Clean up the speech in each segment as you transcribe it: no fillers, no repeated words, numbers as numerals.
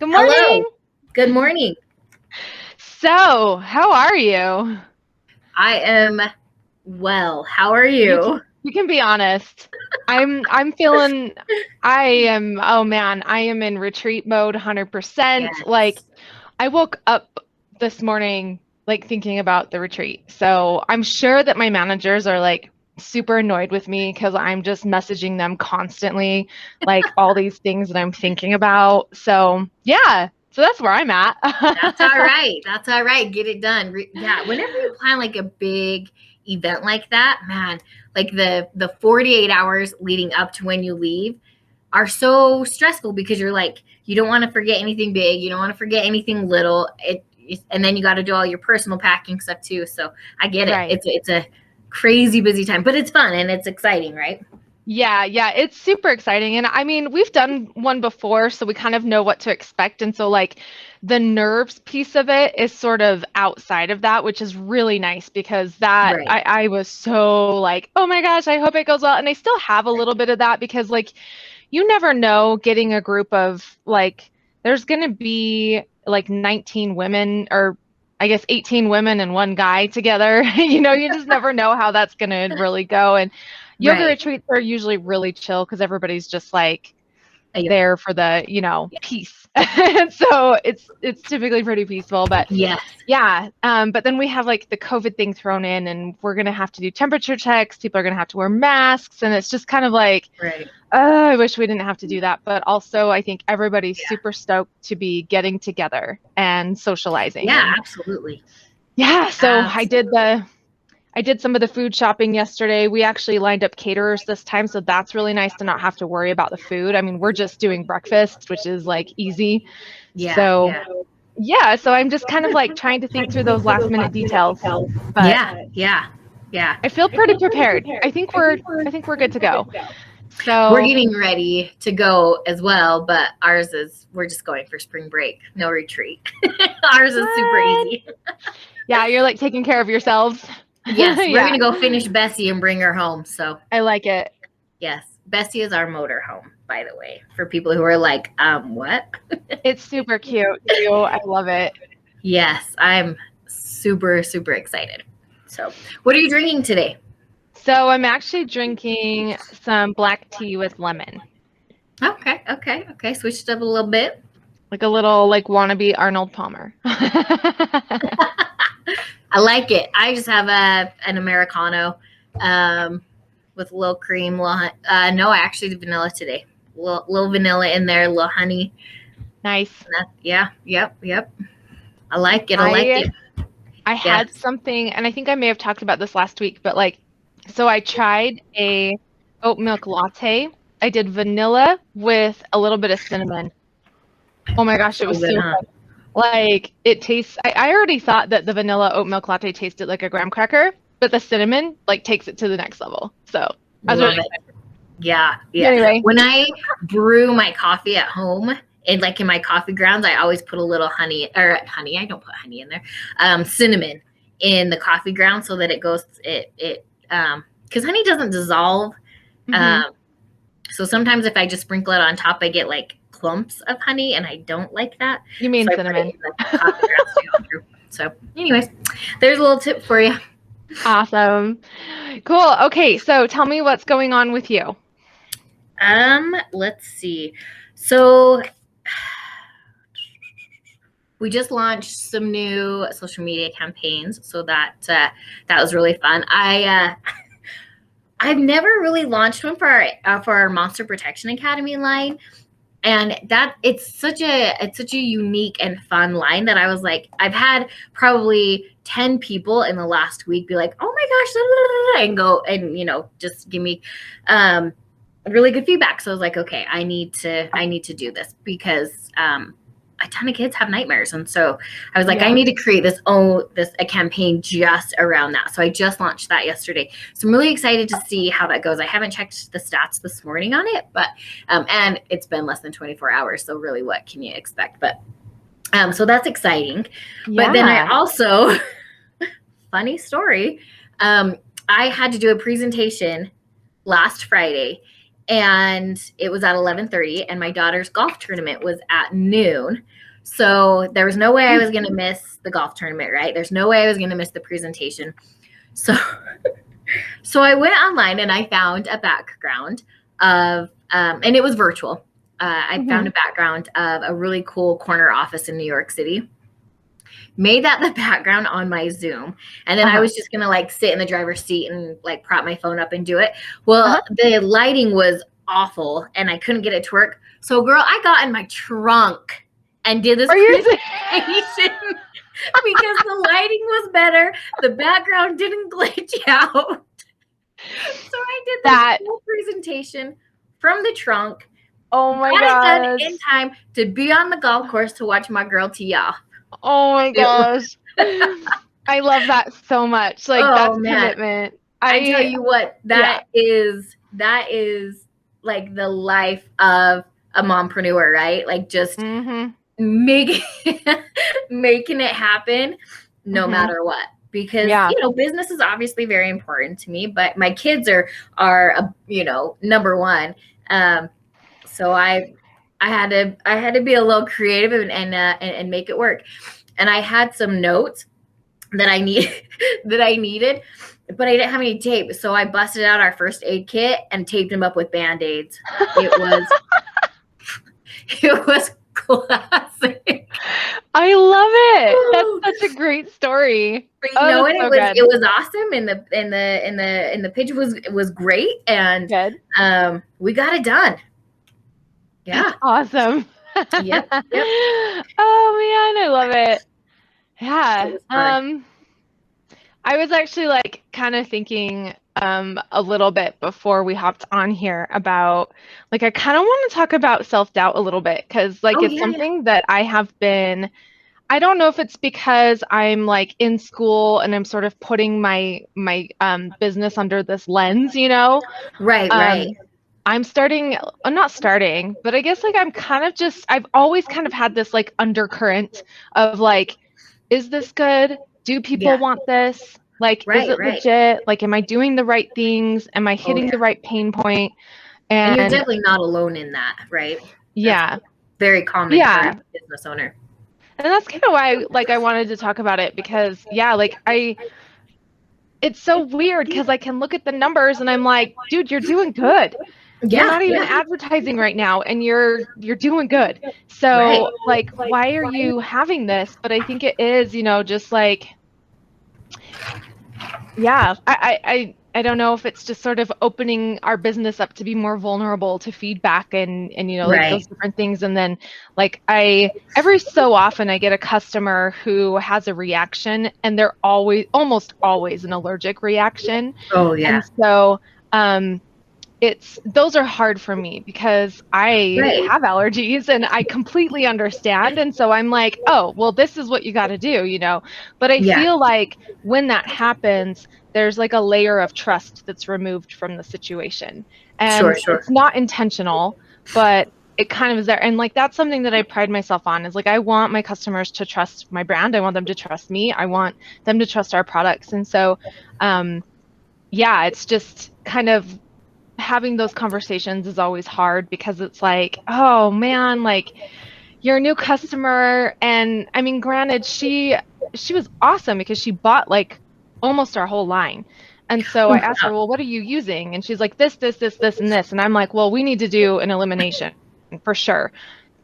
Good morning. Hello. Good morning. So, how are you? I am well. How are You you? you can be honest. I'm feeling oh man, I am in retreat mode 100%. Like Yes. I woke up this morning like thinking about the retreat. So, I'm sure that my managers are like super annoyed with me because I'm just messaging them constantly like all these things that I'm thinking about. So, yeah. So that's where I'm at. That's all right. That's all right. Get it done. Yeah. Whenever you plan like a big event like that, man, like the 48 hours leading up to when you leave are so stressful because you're like, you don't want to forget anything big. You don't want to forget anything little. And then you got to do all your personal packing stuff too. So I get it. Right. It's a crazy busy time, but it's fun and it's exciting, right? Yeah, it's super exciting. And I mean, we've done one before, so we kind of know what to expect. And so, like, the nerves piece of it is sort of outside of that, which is really nice because Right. I was so like, oh my gosh, I hope it goes well. And I still have a little bit of that because, like, you never know getting a group of like, there's going to be like 19 women or I guess 18 women and one guy together. You just never know how that's going to really go. And yoga Right. retreats are usually really chill because everybody's just like Yep. there for the, peace. And so it's typically pretty peaceful, but Yes. yeah. But then we have like the COVID thing thrown in and we're gonna have to do temperature checks. People are gonna have to wear masks, and it's just kind of like, Right. I wish we didn't have to do that. But also I think everybody's Yeah. super stoked to be getting together and socializing. Yeah, And absolutely. yeah, so Absolutely. I did some of the food shopping yesterday. We actually lined up caterers this time, so that's really nice to not have to worry about the food. I mean, we're just doing breakfast, which is like easy. Yeah. So, Yeah. yeah, so I'm just kind of like trying to think through those last minute details, but Yeah. Yeah. Yeah. I feel pretty prepared. I think we're good to go. We're So, getting ready to go as well, but ours is we're just going for spring break, no retreat. Ours is super what? easy. Yeah, you're like taking care of yourselves. Yes, we're Yeah, gonna go finish Bessie and bring her home. So I like it. yes, Bessie is our motor home, by the way, for people who are like, what? It's super cute too. I love it. Yes, I'm super, super excited. So, what are you drinking today? So I'm actually drinking some black tea with lemon. Okay, okay, okay. Switched up a little bit. Like a little like wannabe Arnold Palmer. I like it. I just have an americano with a little cream. No, I actually did vanilla today. Little vanilla in there, a little honey. Nice. Yeah, yep, yep. I like it. I like I it. I Yes. had something, and I think I may have talked about this last week, but like, so I tried a oat milk latte. I did vanilla with a little bit of cinnamon. Oh my gosh, it So was good, so huh? good. Like it tastes, I already thought that the vanilla oat milk latte tasted like a graham cracker, but the cinnamon like takes it to the next level. So I was really Love it. Yeah, excited. yeah. Anyway, When I brew my coffee at home, and like in my coffee grounds, I always put a little honey or honey. I don't put honey in there. Cinnamon in the coffee ground so that it goes. Because honey doesn't dissolve. hmm Um, so sometimes if I just sprinkle it on top, I get like clumps of honey, and I don't like that. You So mean I put it cinnamon. in the coffee grounds to go through. So, anyways, there's a little tip for you. Awesome. Cool. Okay, so tell me what's going on with you. Let's see. So we just launched some new social media campaigns, so that was really fun. I've never really launched one for our Monster Protection Academy line, and that it's such a unique and fun line that I was like, I've had probably 10 people in the last week be like, oh my gosh, and go and just give me really good feedback. So I was like, okay, I need to do this because a ton of kids have nightmares, and so I was like, I Yeah. need to create a campaign just around that. So I just launched that yesterday. So I'm really excited to see how that goes. I haven't checked the stats this morning on it, but and it's been less than 24 hours, so really, what can you expect? But so that's exciting. But then I Yeah. also, funny story, I had to do a presentation last Friday, and it was at 11:30, and my daughter's golf tournament was at noon. So there was no way I was going to miss the golf tournament, right? There's no way I was going to miss the presentation. So so I went online and I found a background of, and it was virtual. I found a background of a really cool corner office in New York City. Made that the background on my Zoom. And then I was just going to like sit in the driver's seat and like prop my phone up and do it. Well, the lighting was awful and I couldn't get it to work. So girl, I got in my trunk and did this presentation because the lighting was better. The background didn't glitch out. So I did that whole presentation from the trunk. Oh my god! In time to be on the golf course to watch my girl tee off. Oh my gosh! I love that so much. Like that's commitment. I tell you what, that is like the life of a mompreneur, right? Like just making it happen no matter what. Because you know, business is obviously very important to me, but my kids are you know, number one. So I had to be a little creative and make it work. And I had some notes that I needed, but I didn't have any tape. So I busted out our first aid kit and taped them up with Band-Aids. It was classic. I love it. That's such a great story. But you know what? It was awesome, and the pitch was great, and we got it done. Yeah, that's awesome. Yep. Oh man, I love it. Yeah. I was actually like kind of thinking a little bit before we hopped on here about like I kind of want to talk about self-doubt a little bit because like it's something that I have been. I don't know if it's because I'm like in school and I'm sort of putting my business under this lens, you know? Right. I'm not starting, but I guess like I'm kind of just, I've always kind of had this like undercurrent of like, is this good? Do people want this? Like, is it legit? Like, am I doing the right things? Am I hitting the right pain point? And you're definitely not alone in that, right? That's very common for a business owner. And that's kind of why, like, I wanted to talk about it because, it's so weird because I can look at the numbers and I'm like, dude, you're doing good. You're not even advertising right now and you're doing good. So, like, why are you having this? But I think it is, you know, just like, I don't know if it's just sort of opening our business up to be more vulnerable to feedback and you know, like those different things. And then like every so often I get a customer who has a reaction and they're almost always an allergic reaction. Oh yeah. And so, those are hard for me because I have allergies and I completely understand. And so I'm like, oh, well, this is what you got to do, you know? But I feel like when that happens, there's like a layer of trust that's removed from the situation. And it's not intentional, but it kind of is there. And like, that's something that I pride myself on is like, I want my customers to trust my brand. I want them to trust me. I want them to trust our products. And so, it's just kind of, having those conversations is always hard because it's like, oh man, like you're a new customer. And I mean, granted, she was awesome because she bought like almost our whole line. And so I asked her, well, what are you using? And she's like, this, and this. And I'm like, well, we need to do an elimination for sure.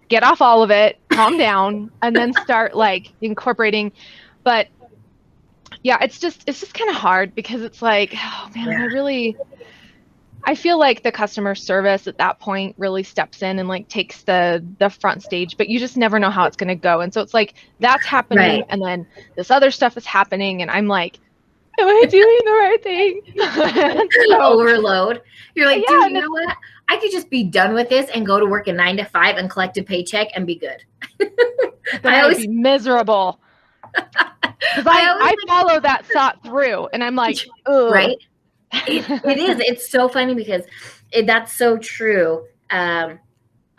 Get off all of it, calm down, and then start like incorporating. But yeah, it's just kind of hard because it's like, oh man, I feel like the customer service at that point really steps in and like takes the front stage, but you just never know how it's going to go. And so it's like, that's happening. And then this other stuff is happening. And I'm like, am I doing the right thing? Overload. You're like, dude, you know what? I could just be done with this and go to work a 9 to 5 and collect a paycheck and be good. I would be miserable. Because I follow that thought through and I'm like, ugh. Right. It is. It's so funny because that's so true. I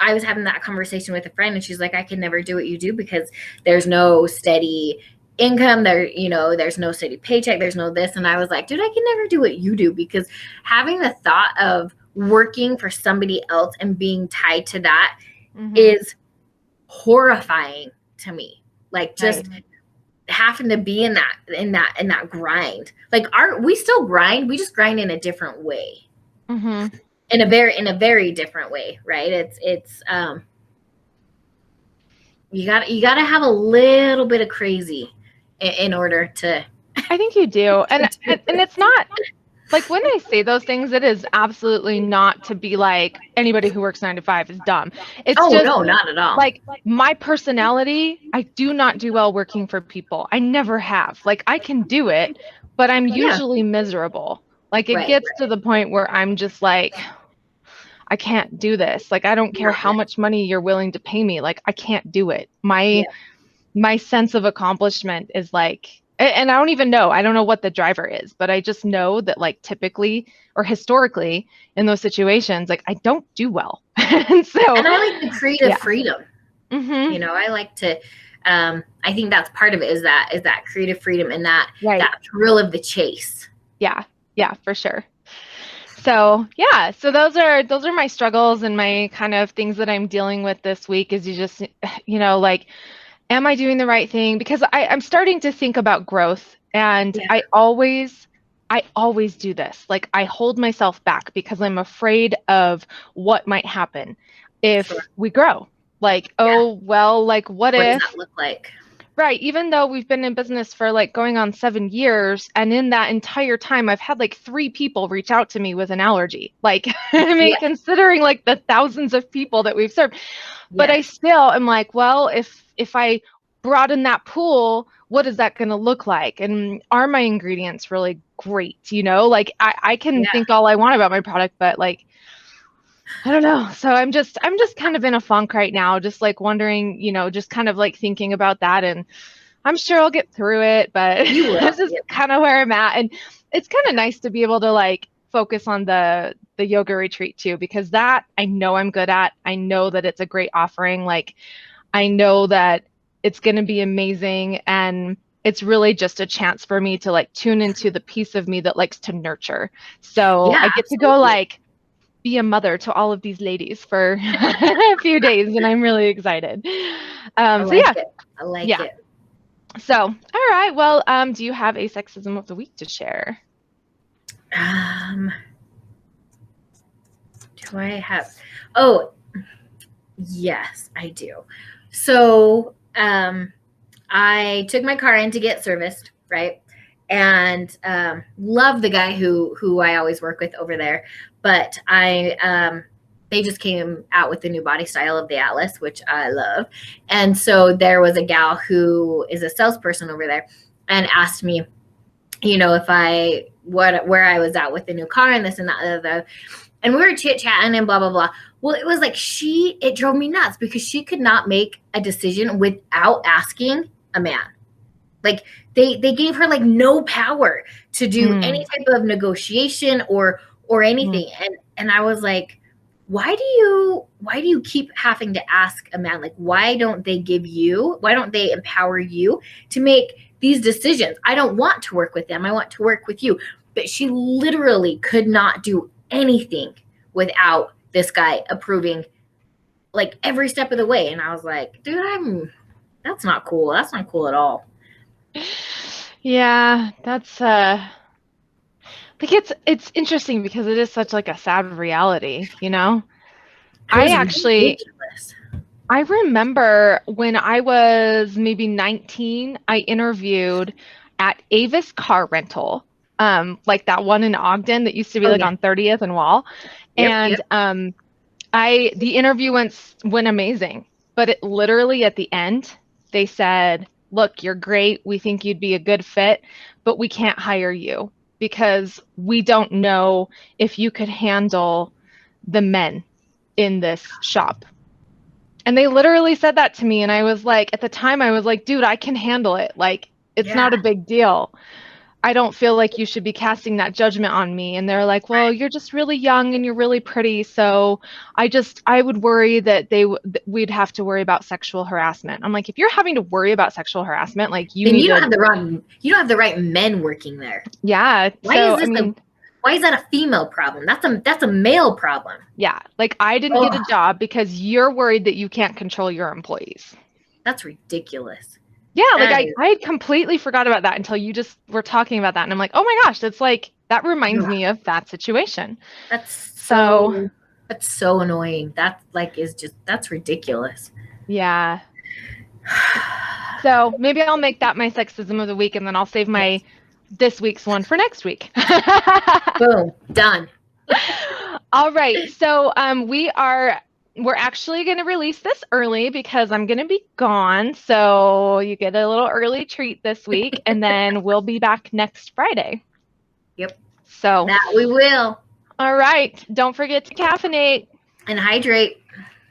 was having that conversation with a friend and she's like, I can never do what you do because there's no steady income there, you know, there's no steady paycheck, there's no this. And I was like, dude, I can never do what you do because having the thought of working for somebody else and being tied to that Mm-hmm. is horrifying to me. Like just Right. having to be in that grind. Like we still grind, we just grind in a different way. Mm-hmm. In a very different way, right? It's you got to have a little bit of crazy in order to I think you do. And do it. it's not like when I say those things, it is absolutely not to be like anybody who works 9 to 5 is dumb. It's Oh just no, not at all. like my personality, I do not do well working for people. I never have. Like I can do it, but I'm Yeah, usually miserable. Like it right. gets to the point where I'm just like, I can't do this. Like I don't care Not how good. much money you're willing to pay me. Like I can't do it. Yeah, My sense of accomplishment is like, and I don't even know, I don't know what the driver is, but I just know that like typically or historically in those situations, like I don't do well. And so, and I like the creative yeah. freedom. Hmm. I like to. I think that's part of it, is that creative freedom and Right. that thrill of the chase. Yeah. Yeah, for sure. So, yeah, so those are my struggles and my kind of things that I'm dealing with this week is you just, like, am I doing the right thing? Because I'm starting to think about growth and Yeah, I always do this. Like I hold myself back because I'm afraid of what might happen sure. if we grow. Like, Yeah. oh, well, like what What does that if, look like? right, even though we've been in business for like going on 7 years, and in that entire time, I've had like 3 people reach out to me with an allergy. Like, I mean, Yeah. considering like the thousands of people that we've served, but I Yes. still am like, well, if I broaden that pool, what is that going to look like? And are my ingredients really great? Like I can Yeah. think all I want about my product, but like I don't know. So I'm just kind of in a funk right now, just like wondering, just kind of like thinking about that, and I'm sure I'll get through it, but You will. this is Yep. kind of where I'm at. And it's kind of nice to be able to like focus on the yoga retreat too, because that I know I'm good at. I know that it's a great offering. Like I know that it's going to be amazing, and it's really just a chance for me to like tune into the piece of me that likes to nurture. So Yeah, I get to go absolutely. like be a mother to all of these ladies for a few days, and I'm really excited. I So like yeah, it. I like yeah. it. So, all right. Well, do you have a sexism of the week to share? Um, do I have? Oh, yes, I do. So, I took my car in to get serviced, right? And love the guy who I always work with over there, but they just came out with the new body style of the Atlas, which I love. And so there was a gal who is a salesperson over there and asked me, if where I was at with the new car and this and that, and we were chit chatting and blah blah blah. Well, it was like it drove me nuts because she could not make a decision without asking a man. Like they gave her like no power to do any Mm, type of negotiation or mm, anything. And I was like, why do you keep having to ask a man? Like, why don't they empower you to make these decisions? I don't want to work with them. I want to work with you. But she literally could not do anything without this guy approving like every step of the way. And I was like, dude, that's not cool. That's not cool at all. yeah, that's like it's interesting because it is such like a sad reality. It I was actually ridiculous. I remember when I was maybe 19, I interviewed at Avis Car Rental, like that one in Ogden that used to be Oh like yeah. on 30th and Wall. Yep. And Yep. the interview went amazing, but it literally at the end they said, "Look, you're great. We think you'd be a good fit, but we can't hire you because we don't know if you could handle the men in this shop." And they literally said that to me, and I was like, at the time I was like, "Dude, I can handle it. Like, it's Yeah. not a big deal. I don't feel like you should be casting that judgment on me." And they're like, "Well, you're just really young and you're really pretty, so I would worry that that we'd have to worry about sexual harassment." I'm like, "If you're having to worry about sexual harassment, like you Then need to." you don't have the right men working there. Yeah. Why is So, I this a mean, Why is that a female problem? That's a male problem. Yeah. Like I didn't get a job because you're worried that you can't control your employees. That's ridiculous. Yeah, like I completely forgot about that until you just were talking about that. And I'm like, oh my gosh, that's like, that reminds me of that situation. That's so annoying. That like is just, that's ridiculous. Yeah. So maybe I'll make that my sexism of the week, and then I'll save my this week's one for next week. Boom, done. All right. So we're actually going to release this early because I'm going to be gone. So you get a little early treat this week, and then we'll be back next Friday. Yep. So that we will. All right. Don't forget to caffeinate and hydrate.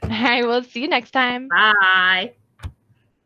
I will see you next time. Bye.